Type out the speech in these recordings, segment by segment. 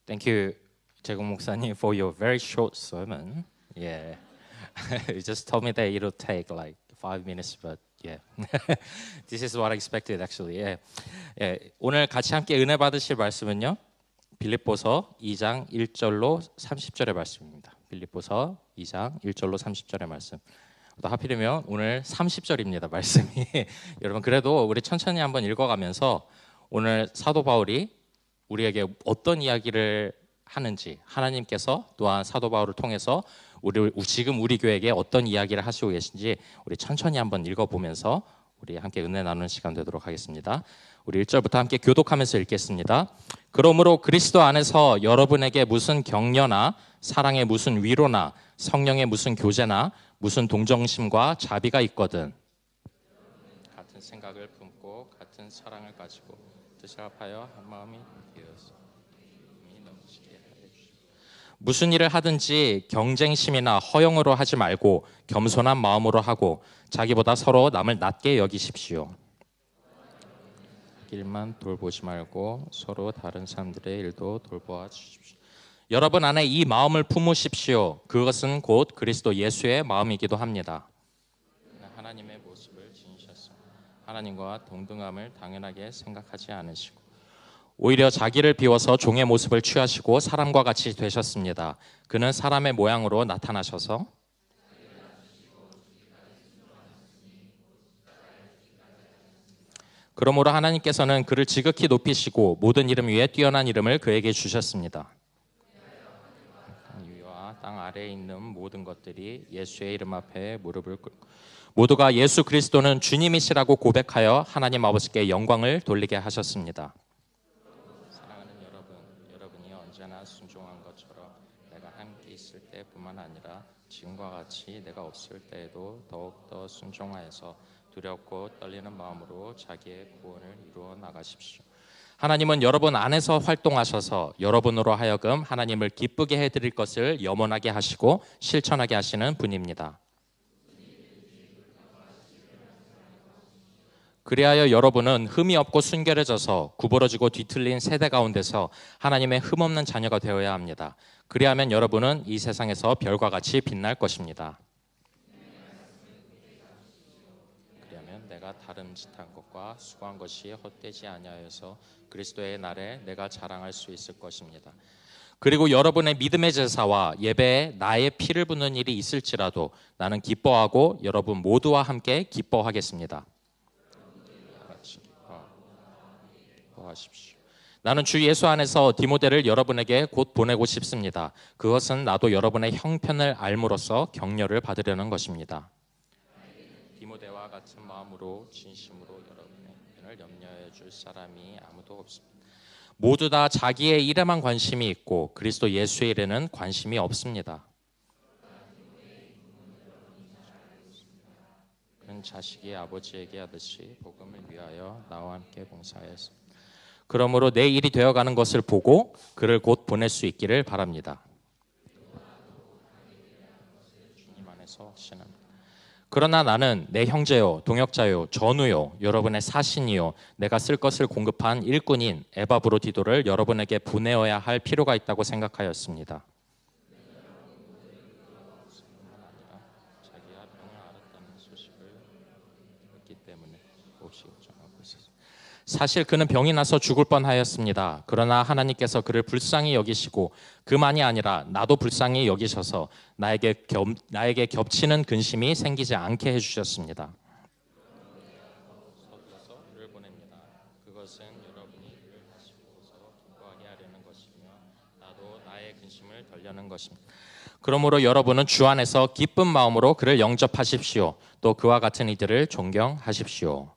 Thank you, 제공 목사님, for your very short sermon. Yeah, you just told me that it'll take like 5 minutes, but yeah, this is what I expected actually. Yeah. 오늘 같이 함께 은혜 받으실 말씀은요, 빌립보서 2장 1절로 30절의 말씀입니다. 빌립보서 2장 1절로 30절의 말씀. 또 하필이면 오늘 30절입니다, 말씀이. 여러분, 그래도 우리 천천히 한번 읽어가면서 오늘 사도 바울이 우리에게 어떤 이야기를 하는지, 하나님께서 또한 사도 바울을 통해서 지금 우리 교회에게 어떤 이야기를 하시고 계신지 우리 천천히 한번 읽어보면서 우리 함께 은혜 나누는 시간 되도록 하겠습니다. 우리 1절부터 함께 교독하면서 읽겠습니다. 그러므로 그리스도 안에서 여러분에게 무슨 격려나 사랑의 무슨 위로나 성령의 무슨 교제나 무슨 동정심과 자비가 있거든 같은 생각을 품고 같은 사랑을 가지고 뜻을 합하여 한 마음이 되어서 넘치게 하여 주시고 무슨 일을 하든지 경쟁심이나 허영으로 하지 말고 겸손한 마음으로 하고 자기보다 서로 남을 낮게 여기십시오. 일만 돌보지 말고 서로 다른 사람들의 일도 돌보아 주십시오. 여러분 안에 이 마음을 품으십시오. 그것은 곧 그리스도 예수의 마음이기도 합니다. 하나님의 모습을 지니셨어. 하나님과 동등함을 당연하게 생각하지 않으시고 오히려 자기를 비워서 종의 모습을 취하시고 사람과 같이 되셨습니다. 그는 사람의 모양으로 나타나셔서 그러므로 하나님께서는 그를 지극히 높이시고 모든 이름 위에 뛰어난 이름을 그에게 주셨습니다. 위와 땅 아래에 있는 모든 것들이 예수의 이름 앞에 무릎을 꿇고 모두가 예수 그리스도는 주님이시라고 고백하여 하나님 아버지께 영광을 돌리게 하셨습니다. 사랑하는 여러분이 언제나 순종한 것처럼 내가 함께 있을 때뿐만 아니라 지금과 같이 내가 없을 때에도 더욱더 순종하여서 두렵고 떨리는 마음으로 자기의 구원을 이루어 나가십시오. 하나님은 여러분 안에서 활동하셔서 여러분으로 하여금 하나님을 기쁘게 해드릴 것을 염원하게 하시고 실천하게 하시는 분입니다. 그리하여 여러분은 흠이 없고 순결해져서 구부러지고 뒤틀린 세대 가운데서 하나님의 흠없는 자녀가 되어야 합니다. 그리하면 여러분은 이 세상에서 별과 같이 빛날 것입니다. 내가 다름짓한 것과 수고한 것이 헛되지 아니하여서 그리스도의 날에 내가 자랑할 수 있을 것입니다. 그리고 여러분의 믿음의 제사와 예배에 나의 피를 붓는 일이 있을지라도 나는 기뻐하고 여러분 모두와 함께 기뻐하겠습니다. 기뻐하십시오. 나는 주 예수 안에서 디모데를 여러분에게 곧 보내고 싶습니다. 그것은 나도 여러분의 형편을 알므로써 격려를 받으려는 것입니다. 디모데와 같은 마음으로 진심으로 여러분의 편을 염려해 줄 사람이 아무도 없습니다. 모두 다 자기의 일에만 관심이 있고 그리스도 예수의 일에는 관심이 없습니다. 그는 자식이 아버지에게 하듯이 복음을 위하여 나와 함께 봉사하였습니다. 그러므로 내 일이 되어가는 것을 보고 그를 곧 보낼 수 있기를 바랍니다. 주님 안에서 확신합니다. 그러나 나는 내 형제요, 동역자요, 전우요, 여러분의 사신이요, 내가 쓸 것을 공급한 일꾼인 에바브로디도를 여러분에게 보내어야 할 필요가 있다고 생각하였습니다. 자기가 병을 앓았다는 소식을 듣기 때문에 몹시 걱정하고 있었습니다. 사실 그는 병이 나서 죽을 뻔하였습니다. 그러나 하나님께서 그를 불쌍히 여기시고 그만이 아니라 나도 불쌍히 여기셔서 나에게 겹치는 근심이 생기지 않게 해주셨습니다. 서둘러서 그를 보냅니다. 그것은 여러분이 그를 다시 보고서 기뻐하게 하려는 것이며 나도 나의 근심을 덜려는 것입니다. 그러므로 여러분은 주 안에서 기쁜 마음으로 그를 영접하십시오. 또 그와 같은 이들을 존경하십시오.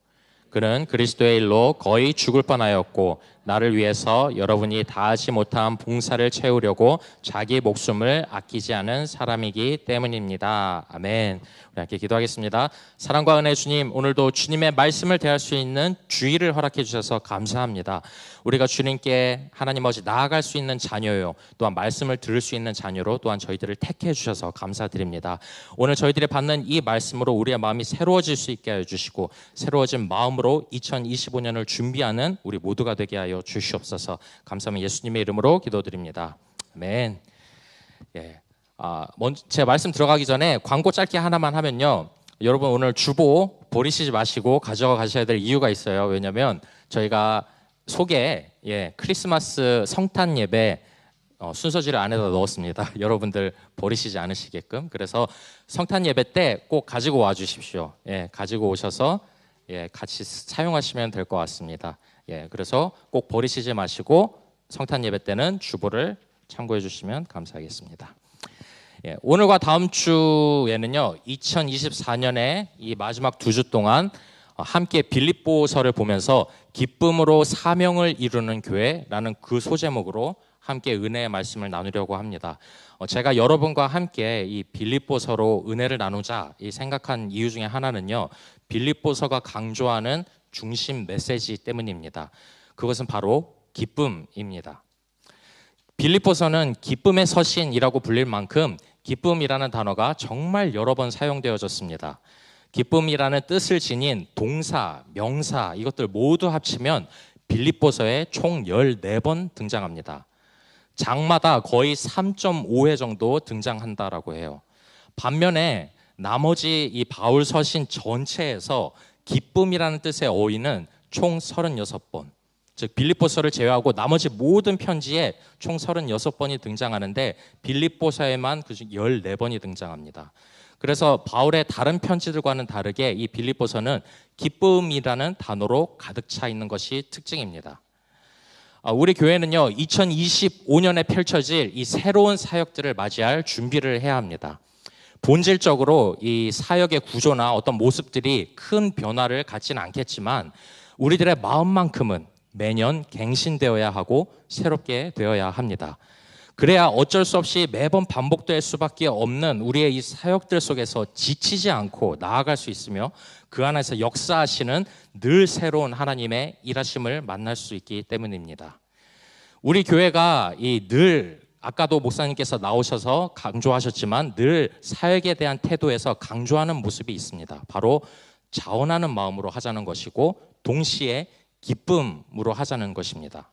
그는 그리스도의 일로 거의 죽을 뻔하였고 나를 위해서 여러분이 다하지 못한 봉사를 채우려고 자기 목숨을 아끼지 않은 사람이기 때문입니다. 아멘. 우리 함께 기도하겠습니다. 사랑과 은혜 주님, 오늘도 주님의 말씀을 대할 수 있는 주의를 허락해 주셔서 감사합니다. 우리가 주님께 하나님 아버지 나아갈 수 있는 자녀요, 또한 말씀을 들을 수 있는 자녀로 또한 저희들을 택해 주셔서 감사드립니다. 오늘 저희들이 받는 이 말씀으로 우리의 마음이 새로워질 수 있게 하여 주시고 새로워진 마음으로 2025년을 준비하는 우리 모두가 되게 하여 하여 주시옵소서. 감사하며 예수님의 이름으로 기도드립니다. 아멘. 예. 먼저 제 말씀 들어가기 전에 광고 짧게 하나만 하면요. 여러분 오늘 주보 버리시지 마시고 가져가 가셔야 될 이유가 있어요. 왜냐하면 저희가 속에 크리스마스 성탄 예배 순서지를 안에다 넣었습니다. 여러분들 버리시지 않으시게끔. 그래서 성탄 예배 때 꼭 가지고 와 주십시오. 가지고 오셔서 같이 사용하시면 될 것 같습니다. 그래서 꼭 버리시지 마시고 성탄 예배 때는 주보를 참고해 주시면 감사하겠습니다. 오늘과 다음 주에는요, 2024년에 이 마지막 2주 동안 함께 빌립보서를 보면서 기쁨으로 사명을 이루는 교회라는 그 소제목으로 함께 은혜의 말씀을 나누려고 합니다. 제가 여러분과 함께 이 빌립보서로 은혜를 나누자 이 생각한 이유 중에 하나는요, 빌립보서가 강조하는 중심 메시지 때문입니다. 그것은 바로 기쁨입니다. 빌립보서는 기쁨의 서신이라고 불릴 만큼 기쁨이라는 단어가 정말 여러 번 사용되어졌습니다. 기쁨이라는 뜻을 지닌 동사, 명사 이것들 모두 합치면 빌립보서에 총 14번 등장합니다. 장마다 거의 3.5회 정도 등장한다라고 해요. 반면에 나머지 이 바울 서신 전체에서 기쁨이라는 뜻의 어휘는 총 36번. 즉 빌립보서를 제외하고 나머지 모든 편지에 총 36번이 등장하는데 빌립보서에만 그중 14번이 등장합니다. 그래서 바울의 다른 편지들과는 다르게 이 빌립보서는 기쁨이라는 단어로 가득 차 있는 것이 특징입니다. 우리 교회는요, 2025년에 펼쳐질 이 새로운 사역들을 맞이할 준비를 해야 합니다. 본질적으로 이 사역의 구조나 어떤 모습들이 큰 변화를 갖지는 않겠지만 우리들의 마음만큼은 매년 갱신되어야 하고 새롭게 되어야 합니다. 그래야 어쩔 수 없이 매번 반복될 수밖에 없는 우리의 이 사역들 속에서 지치지 않고 나아갈 수 있으며 그 안에서 역사하시는 늘 새로운 하나님의 일하심을 만날 수 있기 때문입니다. 우리 교회가 늘 아까도 목사님께서 나오셔서 강조하셨지만 늘 사역에 대한 태도에서 강조하는 모습이 있습니다. 바로 자원하는 마음으로 하자는 것이고 동시에 기쁨으로 하자는 것입니다.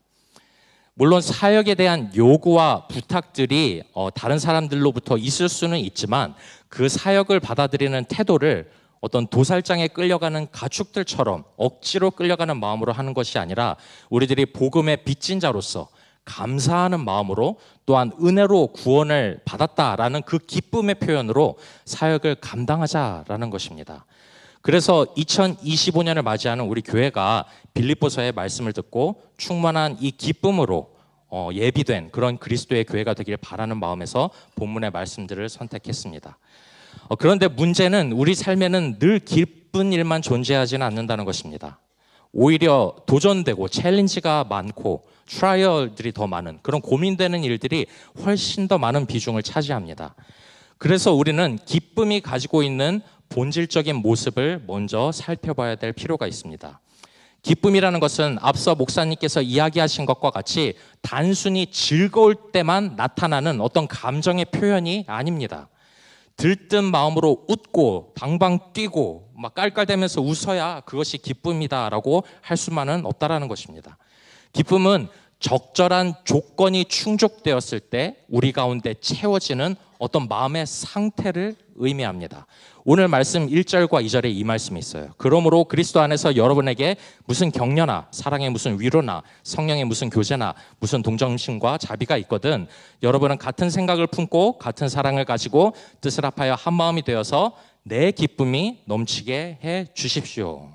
물론 사역에 대한 요구와 부탁들이 다른 사람들로부터 있을 수는 있지만 그 사역을 받아들이는 태도를 어떤 도살장에 끌려가는 가축들처럼 억지로 끌려가는 마음으로 하는 것이 아니라 우리들이 복음의 빚진 자로서 감사하는 마음으로 또한 은혜로 구원을 받았다라는 그 기쁨의 표현으로 사역을 감당하자라는 것입니다. 그래서 2025년을 맞이하는 우리 교회가 빌립보서의 말씀을 듣고 충만한 이 기쁨으로 예비된 그런 그리스도의 교회가 되길 바라는 마음에서 본문의 말씀들을 선택했습니다. 그런데 문제는 우리 삶에는 늘 기쁜 일만 존재하지는 않는다는 것입니다. 오히려 도전되고 챌린지가 많고 트라이얼들이 더 많은 그런 고민되는 일들이 훨씬 더 많은 비중을 차지합니다. 그래서 우리는 기쁨이 가지고 있는 본질적인 모습을 먼저 살펴봐야 될 필요가 있습니다. 기쁨이라는 것은 앞서 목사님께서 이야기하신 것과 같이 단순히 즐거울 때만 나타나는 어떤 감정의 표현이 아닙니다. 들뜬 마음으로 웃고 방방 뛰고 막 깔깔대면서 웃어야 그것이 기쁨이다라고 할 수만은 없다라는 것입니다. 기쁨은 적절한 조건이 충족되었을 때 우리 가운데 채워지는 어떤 마음의 상태를 의미합니다. 오늘 말씀 1절과 2절에 이 말씀이 있어요. 그러므로 그리스도 안에서 여러분에게 무슨 격려나 사랑의 무슨 위로나 성령의 무슨 교제나 무슨 동정심과 자비가 있거든 여러분은 같은 생각을 품고 같은 사랑을 가지고 뜻을 합하여 한 마음이 되어서 내 기쁨이 넘치게 해 주십시오.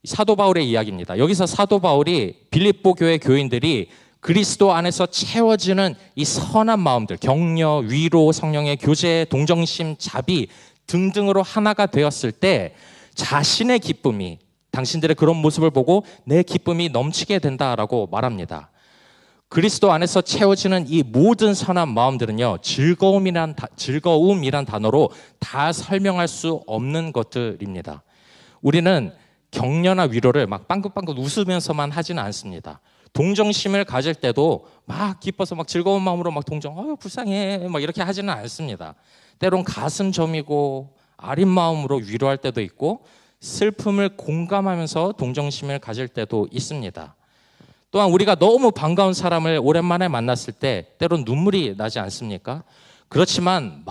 사도 바울의 이야기입니다. 여기서 사도 바울이 빌립보 교회 교인들이 그리스도 안에서 채워지는 이 선한 마음들, 격려, 위로, 성령의 교제, 동정심, 자비 등등으로 하나가 되었을 때 자신의 기쁨이 당신들의 그런 모습을 보고 내 기쁨이 넘치게 된다라고 말합니다. 그리스도 안에서 채워지는 이 모든 선한 마음들은요, 즐거움이란 단어로 다 설명할 수 없는 것들입니다. 우리는 격려나 위로를 막 빵긋빵긋 웃으면서만 하지는 않습니다. 동정심을 가질 때도 막 기뻐서 막 즐거운 마음으로 막 불쌍해 막 이렇게 하지는 않습니다. 때론 가슴 저미고 아린 마음으로 위로할 때도 있고 슬픔을 공감하면서 동정심을 가질 때도 있습니다. 또한 우리가 너무 반가운 사람을 오랜만에 만났을 때 때론 눈물이 나지 않습니까? 그렇지만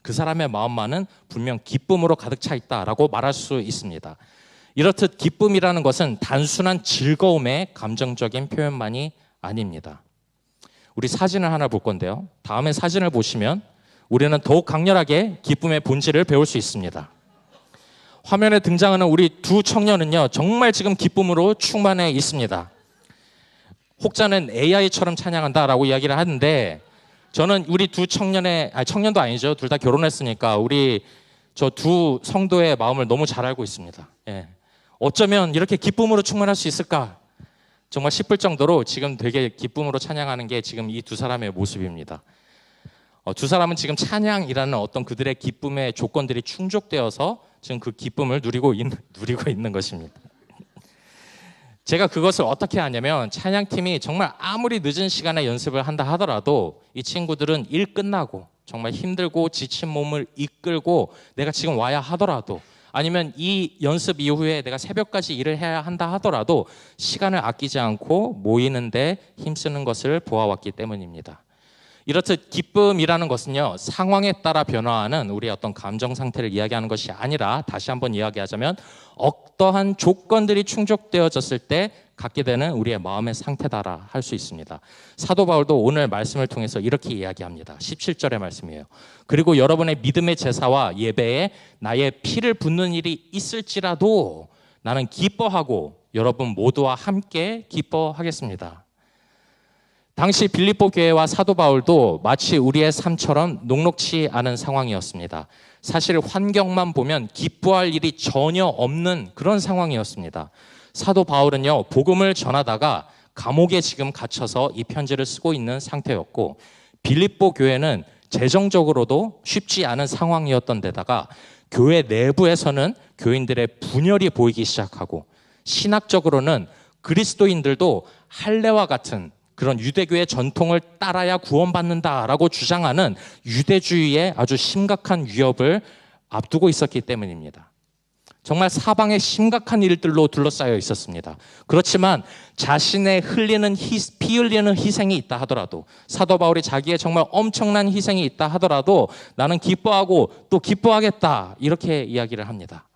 그 사람의 마음만은 분명 기쁨으로 가득 차 있다라고 말할 수 있습니다. 이렇듯 기쁨이라는 것은 단순한 즐거움의 감정적인 표현만이 아닙니다. 우리 사진을 하나 볼 건데요. 다음에 사진을 보시면 우리는 더욱 강렬하게 기쁨의 본질을 배울 수 있습니다. 화면에 등장하는 우리 두 청년은요, 정말 지금 기쁨으로 충만해 있습니다. 혹자는 AI처럼 찬양한다라고 이야기를 하는데, 저는 우리 두 청년도 아니죠. 둘 다 결혼했으니까 우리 저 두 성도의 마음을 너무 잘 알고 있습니다. 예. 어쩌면 이렇게 기쁨으로 충만할 수 있을까? 정말 싶을 정도로 지금 되게 기쁨으로 찬양하는 게 지금 이 두 사람의 모습입니다. 두 사람은 지금 찬양이라는 어떤 그들의 기쁨의 조건들이 충족되어서 지금 그 기쁨을 누리고 있는 것입니다. 제가 그것을 어떻게 하냐면, 찬양팀이 정말 아무리 늦은 시간에 연습을 한다 하더라도 이 친구들은 일 끝나고 정말 힘들고 지친 몸을 이끌고 내가 지금 와야 하더라도, 아니면 이 연습 이후에 내가 새벽까지 일을 해야 한다 하더라도 시간을 아끼지 않고 모이는데 힘쓰는 것을 보아왔기 때문입니다. 이렇듯 기쁨이라는 것은요, 상황에 따라 변화하는 우리의 어떤 감정 상태를 이야기하는 것이 아니라, 다시 한번 이야기하자면 어떠한 조건들이 충족되어졌을 때 갖게 되는 우리의 마음의 상태다라 할 수 있습니다. 사도 바울도 오늘 말씀을 통해서 이렇게 이야기합니다. 17절의 말씀이에요. 그리고 여러분의 믿음의 제사와 예배에 나의 피를 붓는 일이 있을지라도 나는 기뻐하고 여러분 모두와 함께 기뻐하겠습니다. 당시 빌립보 교회와 사도 바울도 마치 우리의 삶처럼 녹록치 않은 상황이었습니다. 사실 환경만 보면 기뻐할 일이 전혀 없는 그런 상황이었습니다. 사도 바울은요, 복음을 전하다가 감옥에 지금 갇혀서 이 편지를 쓰고 있는 상태였고, 빌립보 교회는 재정적으로도 쉽지 않은 상황이었던 데다가 교회 내부에서는 교인들의 분열이 보이기 시작하고, 신학적으로는 그리스도인들도 할례와 같은 그런 유대교의 전통을 따라야 구원받는다라고 주장하는 유대주의의 아주 심각한 위협을 앞두고 있었기 때문입니다. 정말 사방에 심각한 일들로 둘러싸여 있었습니다. 그렇지만 자신의 피 흘리는 희생이 있다 하더라도, 사도 바울이 자기의 정말 엄청난 희생이 있다 하더라도 나는 기뻐하고 또 기뻐하겠다, 이렇게 이야기를 합니다.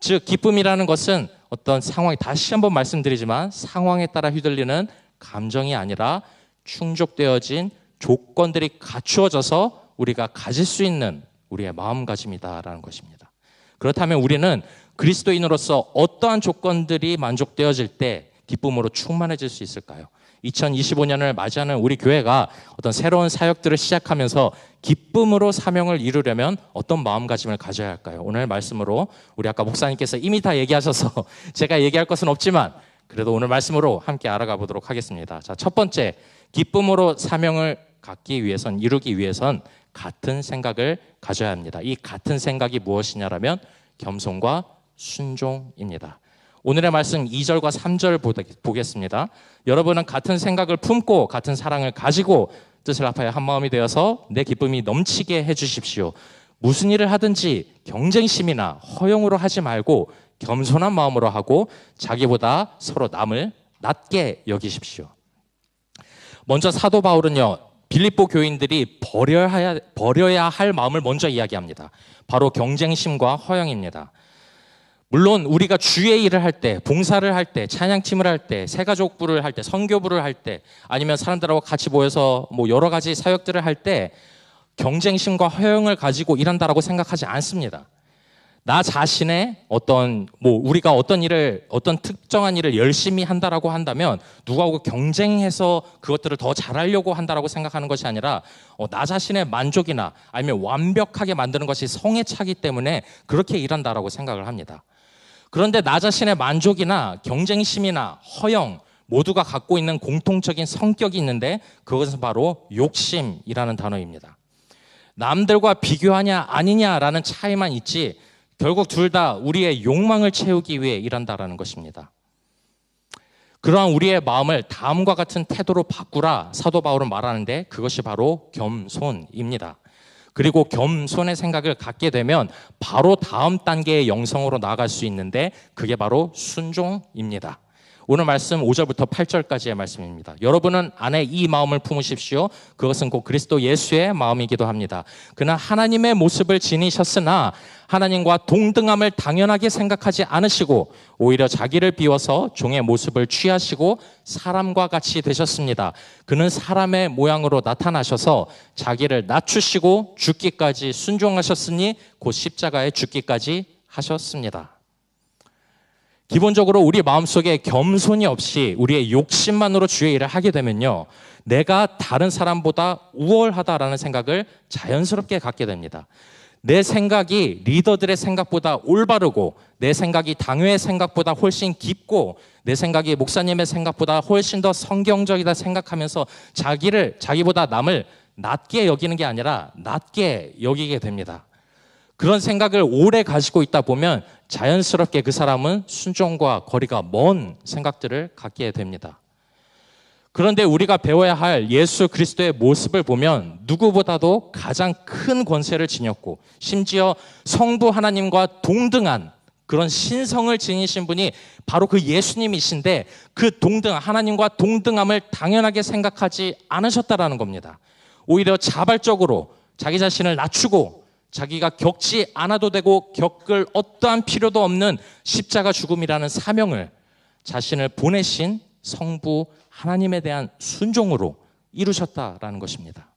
즉 기쁨이라는 것은 어떤 상황이, 다시 한번 말씀드리지만 상황에 따라 휘둘리는 감정이 아니라 충족되어진 조건들이 갖추어져서 우리가 가질 수 있는 우리의 마음가짐이다라는 것입니다. 그렇다면 우리는 그리스도인으로서 어떠한 조건들이 만족되어질 때 기쁨으로 충만해질 수 있을까요? 2025년을 맞이하는 우리 교회가 어떤 새로운 사역들을 시작하면서 기쁨으로 사명을 이루려면 어떤 마음가짐을 가져야 할까요? 오늘 말씀으로 우리 아까 목사님께서 이미 다 얘기하셔서 제가 얘기할 것은 없지만 그래도 오늘 말씀으로 함께 알아가 보도록 하겠습니다. 자, 첫 번째, 기쁨으로 사명을 이루기 위해선 같은 생각을 가져야 합니다. 이 같은 생각이 무엇이냐라면 겸손과 순종입니다. 오늘의 말씀 2절과 3절 보겠습니다. 여러분은 같은 생각을 품고 같은 사랑을 가지고 뜻을 합하여 한 마음이 되어서 내 기쁨이 넘치게 해주십시오. 무슨 일을 하든지 경쟁심이나 허영으로 하지 말고 겸손한 마음으로 하고 자기보다 서로 남을 낮게 여기십시오. 먼저 사도 바울은요, 빌립보 교인들이 버려야 할 마음을 먼저 이야기합니다. 바로 경쟁심과 허영입니다. 물론 우리가 주의 일을 할 때, 봉사를 할 때, 찬양팀을 할 때, 새가족부를 할 때, 선교부를 할 때, 아니면 사람들하고 같이 모여서 여러 가지 사역들을 할 때 경쟁심과 허영을 가지고 일한다라고 생각하지 않습니다. 나 자신의 우리가 어떤 특정한 일을 열심히 한다라고 한다면 누구하고 경쟁해서 그것들을 더 잘하려고 한다라고 생각하는 것이 아니라 나 자신의 만족이나 아니면 완벽하게 만드는 것이 성에 차기 때문에 그렇게 일한다라고 생각을 합니다. 그런데 나 자신의 만족이나 경쟁심이나 허영 모두가 갖고 있는 공통적인 성격이 있는데 그것은 바로 욕심이라는 단어입니다. 남들과 비교하냐 아니냐라는 차이만 있지 결국 둘 다 우리의 욕망을 채우기 위해 일한다라는 것입니다. 그러한 우리의 마음을 다음과 같은 태도로 바꾸라 사도 바울은 말하는데 그것이 바로 겸손입니다. 그리고 겸손의 생각을 갖게 되면 바로 다음 단계의 영성으로 나아갈 수 있는데 그게 바로 순종입니다. 오늘 말씀 5절부터 8절까지의 말씀입니다. 여러분은 안에 이 마음을 품으십시오. 그것은 곧 그리스도 예수의 마음이기도 합니다. 그는 하나님의 모습을 지니셨으나 하나님과 동등함을 당연하게 생각하지 않으시고 오히려 자기를 비워서 종의 모습을 취하시고 사람과 같이 되셨습니다. 그는 사람의 모양으로 나타나셔서 자기를 낮추시고 죽기까지 순종하셨으니 곧 십자가에 죽기까지 하셨습니다. 기본적으로 우리 마음속에 겸손이 없이 우리의 욕심만으로 주의 일을 하게 되면요, 내가 다른 사람보다 우월하다라는 생각을 자연스럽게 갖게 됩니다. 내 생각이 리더들의 생각보다 올바르고 내 생각이 당회의 생각보다 훨씬 깊고 내 생각이 목사님의 생각보다 훨씬 더 성경적이다 생각하면서 자기보다 남을 낮게 여기는 게 아니라 낮게 여기게 됩니다. 그런 생각을 오래 가지고 있다 보면 자연스럽게 그 사람은 순종과 거리가 먼 생각들을 갖게 됩니다. 그런데 우리가 배워야 할 예수 그리스도의 모습을 보면 누구보다도 가장 큰 권세를 지녔고 심지어 성부 하나님과 동등한 그런 신성을 지니신 분이 바로 그 예수님이신데 그 하나님과 동등함을 당연하게 생각하지 않으셨다라는 겁니다. 오히려 자발적으로 자기 자신을 낮추고 자기가 겪지 않아도 되고 겪을 어떠한 필요도 없는 십자가 죽음이라는 사명을 자신을 보내신 성부 하나님에 대한 순종으로 이루셨다라는 것입니다.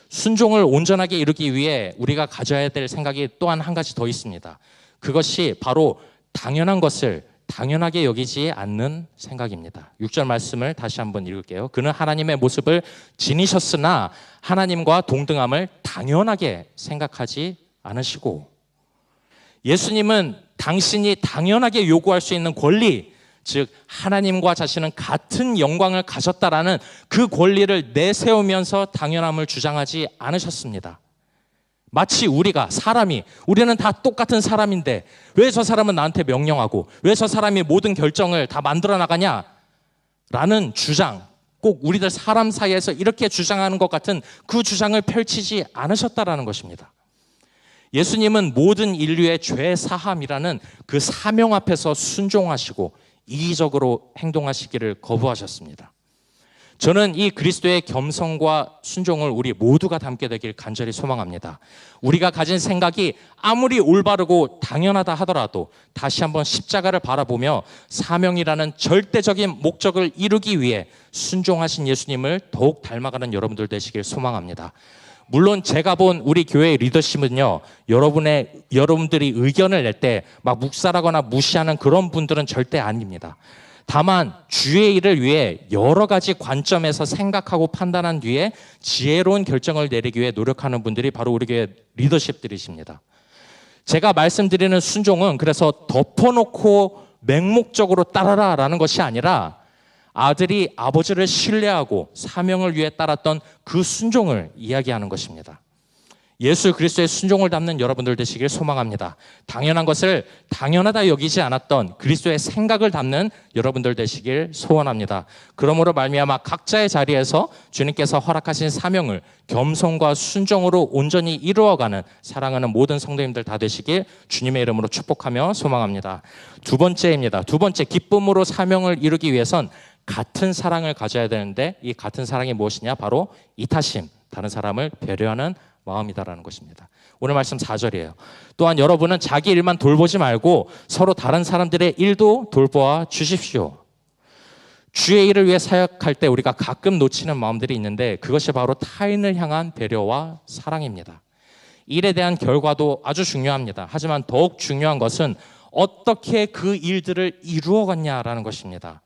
순종을 온전하게 이루기 위해 우리가 가져야 될 생각이 또한 한 가지 더 있습니다. 그것이 바로 당연한 것을 당연하게 여기지 않는 생각입니다. 6절 말씀을 다시 한번 읽을게요. 그는 하나님의 모습을 지니셨으나 하나님과 동등함을 당연하게 생각하지 않으시고, 예수님은 당신이 당연하게 요구할 수 있는 권리, 즉 하나님과 자신은 같은 영광을 가졌다라는 그 권리를 내세우면서 당연함을 주장하지 않으셨습니다. 마치 우리는 다 똑같은 사람인데 왜 저 사람은 나한테 명령하고 왜 저 사람이 모든 결정을 다 만들어 나가냐? 라는 주장, 꼭 우리들 사람 사이에서 이렇게 주장하는 것 같은 그 주장을 펼치지 않으셨다라는 것입니다. 예수님은 모든 인류의 죄 사함이라는 그 사명 앞에서 순종하시고 이기적으로 행동하시기를 거부하셨습니다. 저는 이 그리스도의 겸손과 순종을 우리 모두가 담게 되길 간절히 소망합니다. 우리가 가진 생각이 아무리 올바르고 당연하다 하더라도 다시 한번 십자가를 바라보며 사명이라는 절대적인 목적을 이루기 위해 순종하신 예수님을 더욱 닮아가는 여러분들 되시길 소망합니다. 물론 제가 본 우리 교회의 리더십은요, 여러분들이 의견을 낼 때 막 묵살하거나 무시하는 그런 분들은 절대 아닙니다. 다만 주의 일을 위해 여러 가지 관점에서 생각하고 판단한 뒤에 지혜로운 결정을 내리기 위해 노력하는 분들이 바로 우리 교회 리더십들이십니다. 제가 말씀드리는 순종은 그래서 덮어놓고 맹목적으로 따라라라는 것이 아니라 아들이 아버지를 신뢰하고 사명을 위해 따랐던 그 순종을 이야기하는 것입니다. 예수 그리스도의 순종을 담는 여러분들 되시길 소망합니다. 당연한 것을 당연하다 여기지 않았던 그리스도의 생각을 담는 여러분들 되시길 소원합니다. 그러므로 말미암아 각자의 자리에서 주님께서 허락하신 사명을 겸손과 순종으로 온전히 이루어가는 사랑하는 모든 성도님들 다 되시길 주님의 이름으로 축복하며 소망합니다. 두 번째입니다. 두 번째, 기쁨으로 사명을 이루기 위해선 같은 사랑을 가져야 되는데 이 같은 사랑이 무엇이냐? 바로 이타심, 다른 사람을 배려하는 마음이다라는 것입니다. 오늘 말씀 4절이에요. 또한 여러분은 자기 일만 돌보지 말고 서로 다른 사람들의 일도 돌보아 주십시오. 주의 일을 위해 사역할 때 우리가 가끔 놓치는 마음들이 있는데 그것이 바로 타인을 향한 배려와 사랑입니다. 일에 대한 결과도 아주 중요합니다. 하지만 더욱 중요한 것은 어떻게 그 일들을 이루어갔냐라는 것입니다.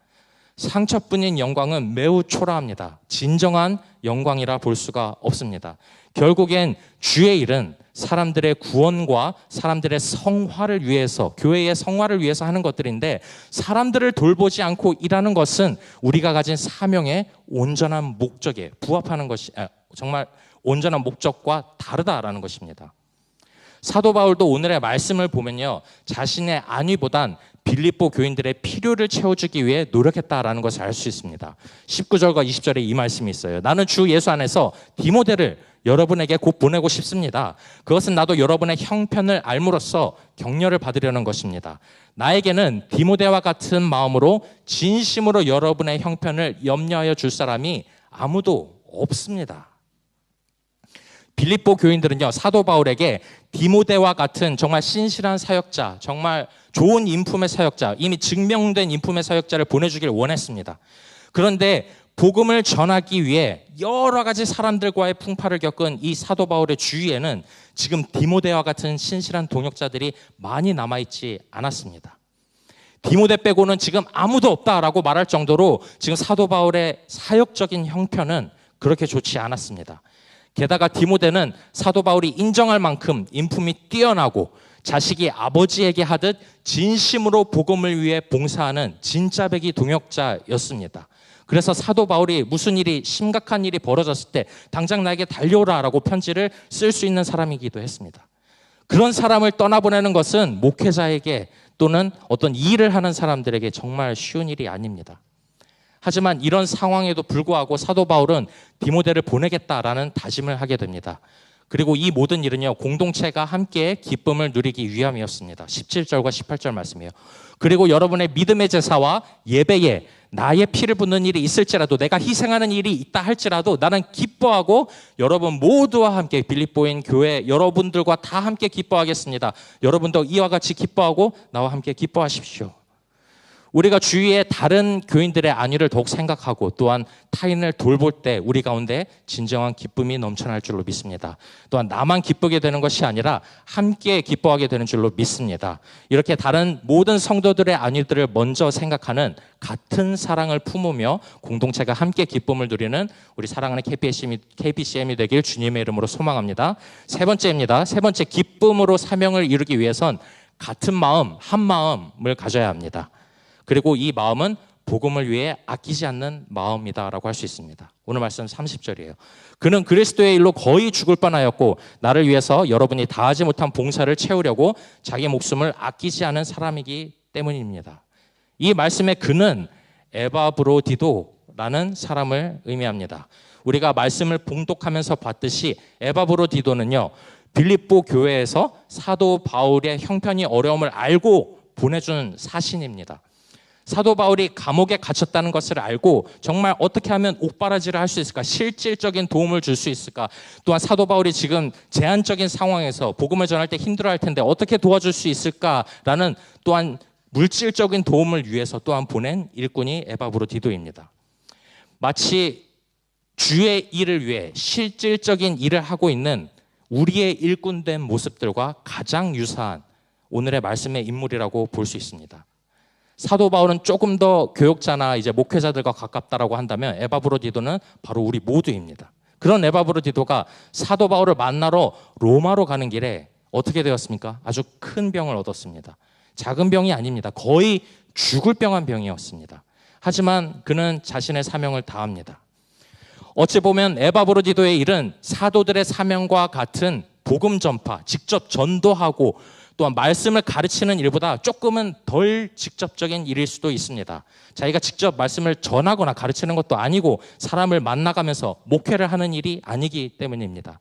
상처뿐인 영광은 매우 초라합니다. 진정한 영광이라 볼 수가 없습니다. 결국엔 주의 일은 사람들의 구원과 사람들의 성화를 위해서, 교회의 성화를 위해서 하는 것들인데 사람들을 돌보지 않고 일하는 것은 우리가 가진 사명의 온전한 목적에 부합하는 것이 정말 온전한 목적과 다르다라는 것입니다. 사도 바울도 오늘의 말씀을 보면요, 자신의 안위보단 빌립보 교인들의 필요를 채워주기 위해 노력했다라는 것을 알 수 있습니다. 19절과 20절에 이 말씀이 있어요. 나는 주 예수 안에서 디모데를 여러분에게 곧 보내고 싶습니다. 그것은 나도 여러분의 형편을 알므로써 격려를 받으려는 것입니다. 나에게는 디모데와 같은 마음으로 진심으로 여러분의 형편을 염려하여 줄 사람이 아무도 없습니다. 빌립보 교인들은요, 사도 바울에게 디모데와 같은 정말 신실한 사역자, 정말 좋은 인품의 사역자, 이미 증명된 인품의 사역자를 보내주길 원했습니다. 그런데 복음을 전하기 위해 여러 가지 사람들과의 풍파를 겪은 이 사도 바울의 주위에는 지금 디모데와 같은 신실한 동역자들이 많이 남아있지 않았습니다. 디모데 빼고는 지금 아무도 없다라고 말할 정도로 지금 사도 바울의 사역적인 형편은 그렇게 좋지 않았습니다. 게다가 디모데는 사도 바울이 인정할 만큼 인품이 뛰어나고 자식이 아버지에게 하듯 진심으로 복음을 위해 봉사하는 진짜배기 동역자였습니다. 그래서 사도 바울이 무슨 일이 심각한 일이 벌어졌을 때 당장 나에게 달려오라라고 편지를 쓸 수 있는 사람이기도 했습니다. 그런 사람을 떠나보내는 것은 목회자에게 또는 어떤 일을 하는 사람들에게 정말 쉬운 일이 아닙니다. 하지만 이런 상황에도 불구하고 사도 바울은 디모데를 보내겠다라는 다짐을 하게 됩니다. 그리고 이 모든 일은요, 공동체가 함께 기쁨을 누리기 위함이었습니다. 17절과 18절 말씀이에요. 그리고 여러분의 믿음의 제사와 예배에 나의 피를 붓는 일이 있을지라도, 내가 희생하는 일이 있다 할지라도 나는 기뻐하고 여러분 모두와 함께, 빌립보인 교회 여러분들과 다 함께 기뻐하겠습니다. 여러분도 이와 같이 기뻐하고 나와 함께 기뻐하십시오. 우리가 주위의 다른 교인들의 안위를 더욱 생각하고 또한 타인을 돌볼 때 우리 가운데 진정한 기쁨이 넘쳐날 줄로 믿습니다. 또한 나만 기쁘게 되는 것이 아니라 함께 기뻐하게 되는 줄로 믿습니다. 이렇게 다른 모든 성도들의 안위들을 먼저 생각하는 같은 사랑을 품으며 공동체가 함께 기쁨을 누리는 우리 사랑하는 KPCM이 되길 주님의 이름으로 소망합니다. 세 번째입니다. 세 번째, 기쁨으로 사명을 이루기 위해선 같은 마음, 한 마음을 가져야 합니다. 그리고 이 마음은 복음을 위해 아끼지 않는 마음이다라고 할 수 있습니다. 오늘 말씀 30절이에요. 그는 그리스도의 일로 거의 죽을 뻔하였고 나를 위해서 여러분이 다하지 못한 봉사를 채우려고 자기 목숨을 아끼지 않은 사람이기 때문입니다. 이 말씀의 그는 에바브로디도라는 사람을 의미합니다. 우리가 말씀을 봉독하면서 봤듯이 에바브로디도는요, 빌립보 교회에서 사도 바울의 형편이 어려움을 알고 보내준 사신입니다. 사도 바울이 감옥에 갇혔다는 것을 알고 정말 어떻게 하면 옥바라지를 할 수 있을까, 실질적인 도움을 줄 수 있을까, 또한 사도 바울이 지금 제한적인 상황에서 복음을 전할 때 힘들어할 텐데 어떻게 도와줄 수 있을까라는 또한 물질적인 도움을 위해서 또한 보낸 일꾼이 에바브로디도입니다. 마치 주의 일을 위해 실질적인 일을 하고 있는 우리의 일꾼된 모습들과 가장 유사한 오늘의 말씀의 인물이라고 볼 수 있습니다. 사도 바울은 조금 더 교역자나 이제 목회자들과 가깝다라고 한다면 에바브로디도는 바로 우리 모두입니다. 그런 에바브로디도가 사도 바울을 만나러 로마로 가는 길에 어떻게 되었습니까? 아주 큰 병을 얻었습니다. 작은 병이 아닙니다. 거의 죽을 병한 병이었습니다. 하지만 그는 자신의 사명을 다합니다. 어찌 보면 에바브로디도의 일은 사도들의 사명과 같은 복음 전파, 직접 전도하고 또한 말씀을 가르치는 일보다 조금은 덜 직접적인 일일 수도 있습니다. 자기가 직접 말씀을 전하거나 가르치는 것도 아니고 사람을 만나가면서 목회를 하는 일이 아니기 때문입니다.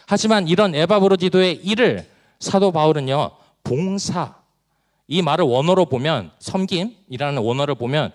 하지만 이런 에바브로디도의 일을 사도 바울은요, 봉사, 이 말을 원어로 보면, 섬김이라는 원어를 보면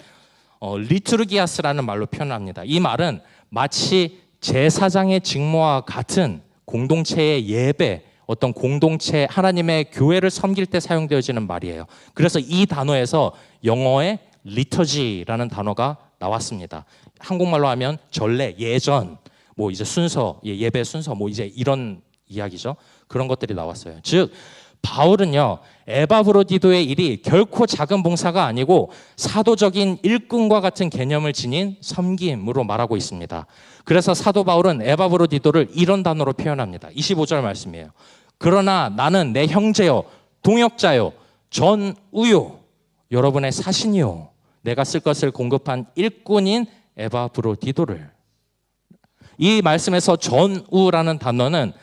리투르기아스라는 말로 표현합니다. 이 말은 마치 제사장의 직무와 같은 공동체의 예배, 어떤 공동체, 하나님의 교회를 섬길 때 사용되어지는 말이에요. 그래서 이 단어에서 영어의 리터지라는 단어가 나왔습니다. 한국말로 하면 전례, 예전, 뭐 이제 순서, 예배 순서, 뭐 이제 이런 이야기죠. 그런 것들이 나왔어요. 즉 바울은요, 에바브로디도의 일이 결코 작은 봉사가 아니고 사도적인 일꾼과 같은 개념을 지닌 섬김으로 말하고 있습니다. 그래서 사도 바울은 에바브로디도를 이런 단어로 표현합니다. 25절 말씀이에요. 그러나 나는 내 형제요, 동역자요, 전우요, 여러분의 사신이요, 내가 쓸 것을 공급한 일꾼인 에바브로디도를. 이 말씀에서 전우라는 단어는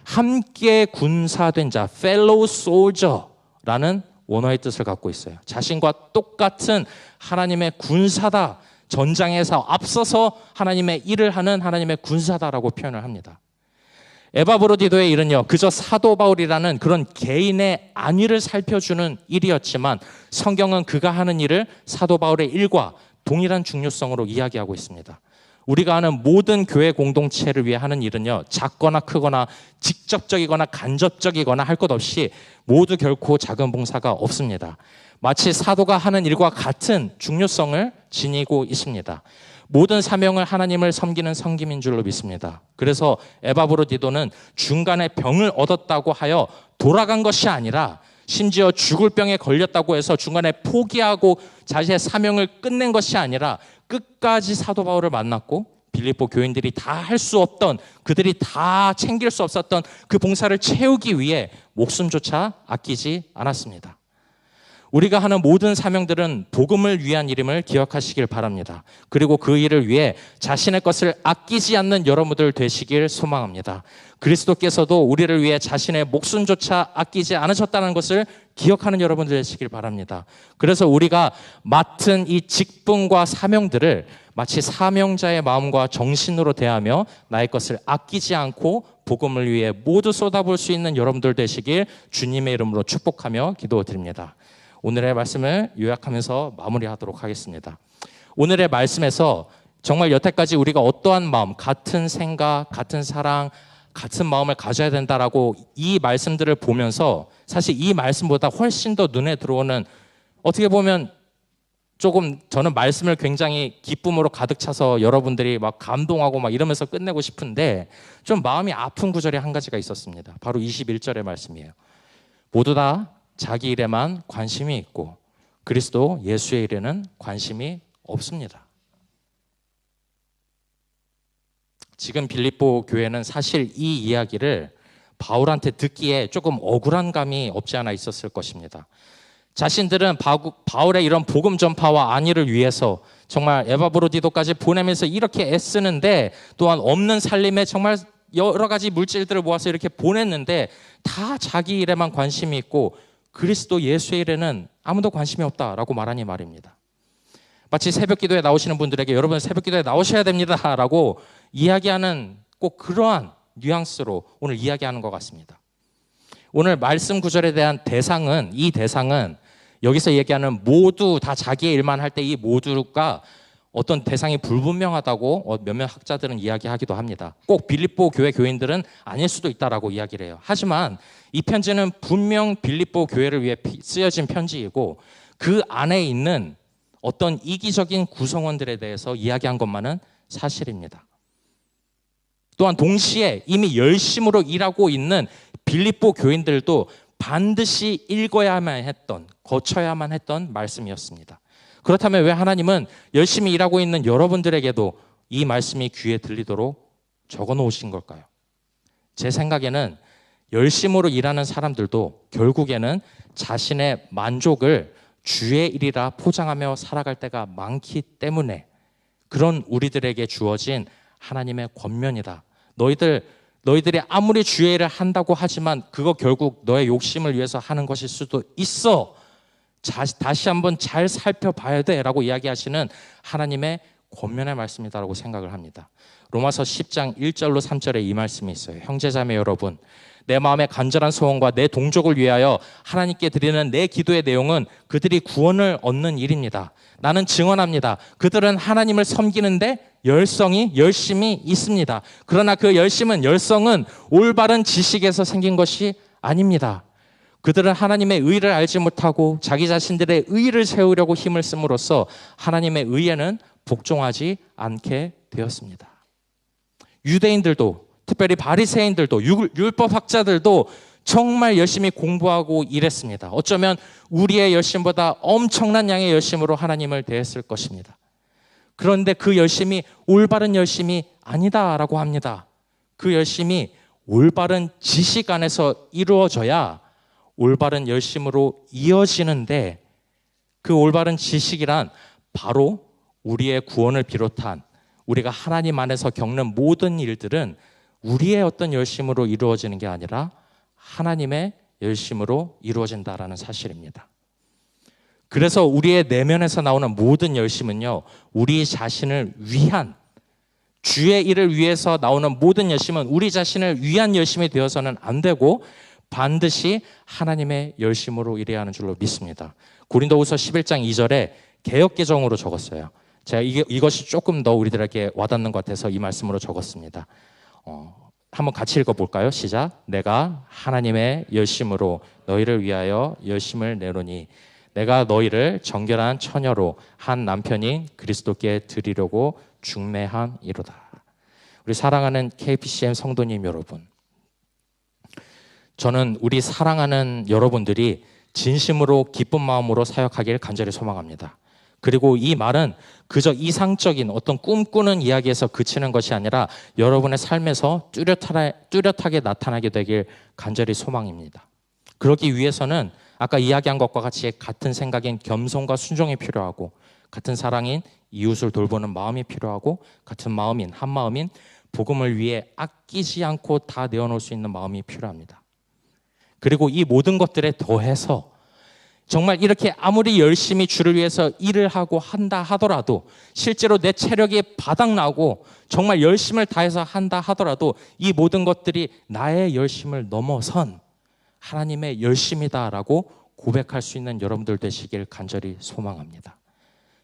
함께 군사된 자, fellow soldier라는 원어의 뜻을 갖고 있어요. 자신과 똑같은 하나님의 군사다, 전장에서 앞서서 하나님의 일을 하는 하나님의 군사다라고 표현을 합니다. 에바브로디도의 일은요, 그저 사도 바울이라는 그런 개인의 안위를 살펴주는 일이었지만 성경은 그가 하는 일을 사도 바울의 일과 동일한 중요성으로 이야기하고 있습니다. 우리가 아는 모든 교회 공동체를 위해 하는 일은요, 작거나 크거나 직접적이거나 간접적이거나 할 것 없이 모두 결코 작은 봉사가 없습니다. 마치 사도가 하는 일과 같은 중요성을 지니고 있습니다. 모든 사명을 하나님을 섬기는 섬김인 줄로 믿습니다. 그래서 에바브로디도는 중간에 병을 얻었다고 하여 돌아간 것이 아니라 심지어 죽을 병에 걸렸다고 해서 중간에 포기하고 자신의 사명을 끝낸 것이 아니라 끝까지 사도 바울을 만났고 빌립보 교인들이 다 할 수 없던, 그들이 다 챙길 수 없었던 그 봉사를 채우기 위해 목숨조차 아끼지 않았습니다. 우리가 하는 모든 사명들은 복음을 위한 일임을 기억하시길 바랍니다. 그리고 그 일을 위해 자신의 것을 아끼지 않는 여러분들 되시길 소망합니다. 그리스도께서도 우리를 위해 자신의 목숨조차 아끼지 않으셨다는 것을 기억하는 여러분들 되시길 바랍니다. 그래서 우리가 맡은 이 직분과 사명들을 마치 사명자의 마음과 정신으로 대하며 나의 것을 아끼지 않고 복음을 위해 모두 쏟아부을 수 있는 여러분들 되시길 주님의 이름으로 축복하며 기도드립니다. 오늘의 말씀을 요약하면서 마무리하도록 하겠습니다. 오늘의 말씀에서 정말 여태까지 우리가 어떠한 마음, 같은 생각, 같은 사랑, 같은 마음을 가져야 된다라고 이 말씀들을 보면서 사실 이 말씀보다 훨씬 더 눈에 들어오는, 어떻게 보면 조금 저는 말씀을 굉장히 기쁨으로 가득 차서 여러분들이 막 감동하고 막 이러면서 끝내고 싶은데 좀 마음이 아픈 구절이 한 가지가 있었습니다. 바로 21절의 말씀이에요. 모두 다 자기 일에만 관심이 있고 그리스도 예수의 일에는 관심이 없습니다. 지금 빌립보 교회는 사실 이 이야기를 바울한테 듣기에 조금 억울한 감이 없지 않아 있었을 것입니다. 자신들은 바울의 이런 복음 전파와 안위를 위해서 정말 에바브로디도까지 보내면서 이렇게 애쓰는데, 또한 없는 살림에 정말 여러 가지 물질들을 모아서 이렇게 보냈는데 다 자기 일에만 관심이 있고 그리스도 예수의 일에는 아무도 관심이 없다라고 말하니 말입니다. 마치 새벽기도에 나오시는 분들에게 여러분 새벽기도에 나오셔야 됩니다라고 이야기하는 꼭 그러한 뉘앙스로 오늘 이야기하는 것 같습니다. 오늘 말씀 구절에 대한 대상은, 이 대상은 여기서 얘기하는 모두 다 자기의 일만 할 때 이 모두가 어떤 대상이 불분명하다고 몇몇 학자들은 이야기하기도 합니다. 꼭 빌립보 교회 교인들은 아닐 수도 있다라고 이야기를 해요. 하지만 이 편지는 분명 빌립보 교회를 위해 쓰여진 편지이고 그 안에 있는 어떤 이기적인 구성원들에 대해서 이야기한 것만은 사실입니다. 또한 동시에 이미 열심으로 일하고 있는 빌립보 교인들도 반드시 읽어야만 했던, 거쳐야만 했던 말씀이었습니다. 그렇다면 왜 하나님은 열심히 일하고 있는 여러분들에게도 이 말씀이 귀에 들리도록 적어 놓으신 걸까요? 제 생각에는 열심으로 일하는 사람들도 결국에는 자신의 만족을 주의 일이라 포장하며 살아갈 때가 많기 때문에 그런 우리들에게 주어진 하나님의 권면이다. 너희들이 아무리 주의 일을 한다고 하지만 그거 결국 너의 욕심을 위해서 하는 것일 수도 있어. 다시 한번 잘 살펴봐야 돼 라고 이야기하시는 하나님의 권면의 말씀이다라고 생각을 합니다. 로마서 10장 1절로 3절에 이 말씀이 있어요. 형제자매 여러분, 내 마음의 간절한 소원과 내 동족을 위하여 하나님께 드리는 내 기도의 내용은 그들이 구원을 얻는 일입니다. 나는 증언합니다. 그들은 하나님을 섬기는데 열심이 있습니다. 그러나 그 열성은 올바른 지식에서 생긴 것이 아닙니다. 그들은 하나님의 의를 알지 못하고 자기 자신들의 의를 세우려고 힘을 씀으로써 하나님의 의에는 복종하지 않게 되었습니다. 유대인들도, 특별히 바리새인들도, 율법학자들도 정말 열심히 공부하고 일했습니다. 어쩌면 우리의 열심보다 엄청난 양의 열심으로 하나님을 대했을 것입니다. 그런데 그 열심이 올바른 열심이 아니다라고 합니다. 그 열심이 올바른 지식 안에서 이루어져야 올바른 열심으로 이어지는데, 그 올바른 지식이란 바로 우리의 구원을 비롯한 우리가 하나님 안에서 겪는 모든 일들은 우리의 어떤 열심으로 이루어지는 게 아니라 하나님의 열심으로 이루어진다라는 사실입니다. 그래서 우리의 내면에서 나오는 모든 열심은요, 우리 자신을 위한 주의 일을 위해서 나오는 모든 열심은 우리 자신을 위한 열심이 되어서는 안 되고 반드시 하나님의 열심으로 일해야 하는 줄로 믿습니다. 고린도후서 11장 2절에 개역개정으로 적었어요. 제가 이것이 조금 더 우리들에게 와닿는 것 같아서 이 말씀으로 적었습니다. 한번 같이 읽어볼까요? 시작. 내가 하나님의 열심으로 너희를 위하여 열심을 내노니 내가 너희를 정결한 처녀로 한 남편인 그리스도께 드리려고 중매함이로다. 우리 사랑하는 KPCM 성도님 여러분, 저는 우리 사랑하는 여러분들이 진심으로 기쁜 마음으로 사역하길 간절히 소망합니다. 그리고 이 말은 그저 이상적인 어떤 꿈꾸는 이야기에서 그치는 것이 아니라 여러분의 삶에서 뚜렷하게 나타나게 되길 간절히 소망입니다. 그러기 위해서는 아까 이야기한 것과 같이 같은 생각인 겸손과 순종이 필요하고, 같은 사랑인 이웃을 돌보는 마음이 필요하고, 같은 마음인 한마음인 복음을 위해 아끼지 않고 다 내어놓을 수 있는 마음이 필요합니다. 그리고 이 모든 것들에 더해서 정말 이렇게 아무리 열심히 주를 위해서 일을 하고 한다 하더라도, 실제로 내 체력이 바닥나고 정말 열심을 다해서 한다 하더라도 이 모든 것들이 나의 열심을 넘어선 하나님의 열심이다라고 고백할 수 있는 여러분들 되시길 간절히 소망합니다.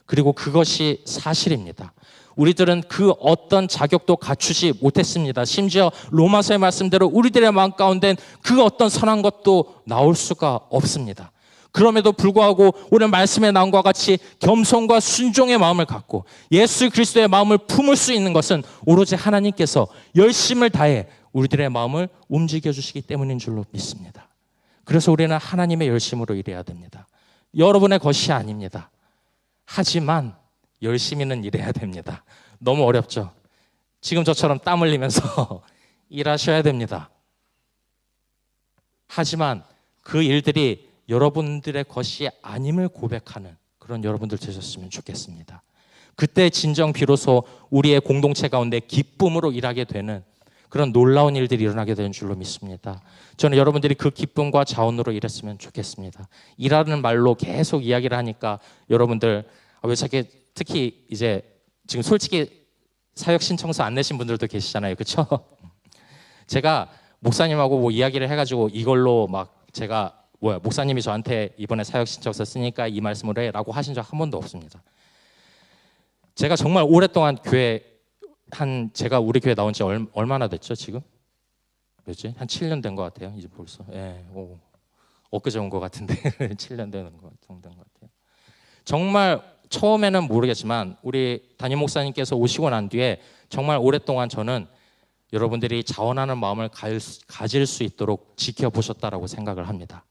그리고 그것이 사실입니다. 우리들은 그 어떤 자격도 갖추지 못했습니다. 심지어 로마서의 말씀대로 우리들의 마음 가운데는 그 어떤 선한 것도 나올 수가 없습니다. 그럼에도 불구하고 오늘 말씀에 나온 것과 같이 겸손과 순종의 마음을 갖고 예수 그리스도의 마음을 품을 수 있는 것은 오로지 하나님께서 열심을 다해 우리들의 마음을 움직여 주시기 때문인 줄로 믿습니다. 그래서 우리는 하나님의 열심으로 일해야 됩니다. 여러분의 것이 아닙니다. 하지만 열심히는 일해야 됩니다. 너무 어렵죠? 지금 저처럼 땀 흘리면서 일하셔야 됩니다. 하지만 그 일들이 여러분들의 것이 아님을 고백하는 그런 여러분들 되셨으면 좋겠습니다. 그때 진정 비로소 우리의 공동체 가운데 기쁨으로 일하게 되는 그런 놀라운 일들이 일어나게 되는 줄로 믿습니다. 저는 여러분들이 그 기쁨과 자원으로 일했으면 좋겠습니다. 일하는 말로 계속 이야기를 하니까 여러분들 왜 저렇게, 특히 이제 지금 솔직히 사역 신청서 안 내신 분들도 계시잖아요. 그렇죠? 제가 목사님하고 뭐 이야기를 해가지고 이걸로 막 제가 목사님이 저한테 이번에 사역 신청서 쓰니까 이 말씀을 해라고 하신 적 한 번도 없습니다. 제가 정말 오랫동안 제가 우리 교회 나온 지 얼마나 됐죠, 지금? 뭐지? 한 7년 된 것 같아요, 이제 벌써. 엊그제 온 것 같은데 7년 되는 것 같아요. 정말 처음에는 모르겠지만 우리 담임 목사님께서 오시고 난 뒤에 정말 오랫동안 저는 여러분들이 자원하는 마음을 가질 수 있도록 지켜보셨다라고 생각을 합니다.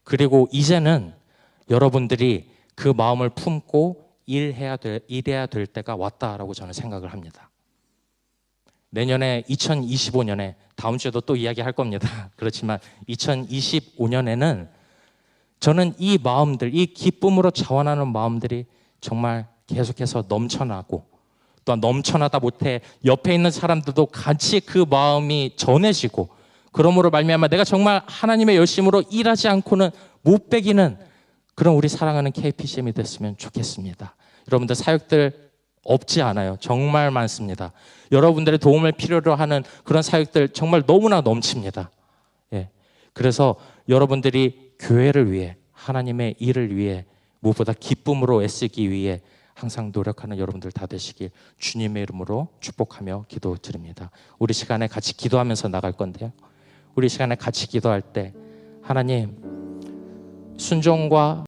그리고 이제는 여러분들이 그 마음을 품고 일해야 될 때가 왔다라고 저는 생각을 합니다. 내년에 2025년에 다음 주에도 또 이야기할 겁니다. 그렇지만 2025년에는 저는 이 마음들, 이 기쁨으로 자원하는 마음들이 정말 계속해서 넘쳐나고, 또한 넘쳐나다 못해 옆에 있는 사람들도 같이 그 마음이 전해지고, 그러므로 말미암아 내가 정말 하나님의 열심으로 일하지 않고는 못 배기는 그런 우리 사랑하는 KPCM이 됐으면 좋겠습니다. 여러분들 사역들 없지 않아요. 정말 많습니다. 여러분들의 도움을 필요로 하는 그런 사역들 정말 너무나 넘칩니다. 그래서 여러분들이 교회를 위해, 하나님의 일을 위해, 무엇보다 기쁨으로 애쓰기 위해 항상 노력하는 여러분들 다 되시길 주님의 이름으로 축복하며 기도드립니다. 우리 시간에 같이 기도하면서 나갈 건데요. 우리 시간에 같이 기도할 때 하나님, 순종과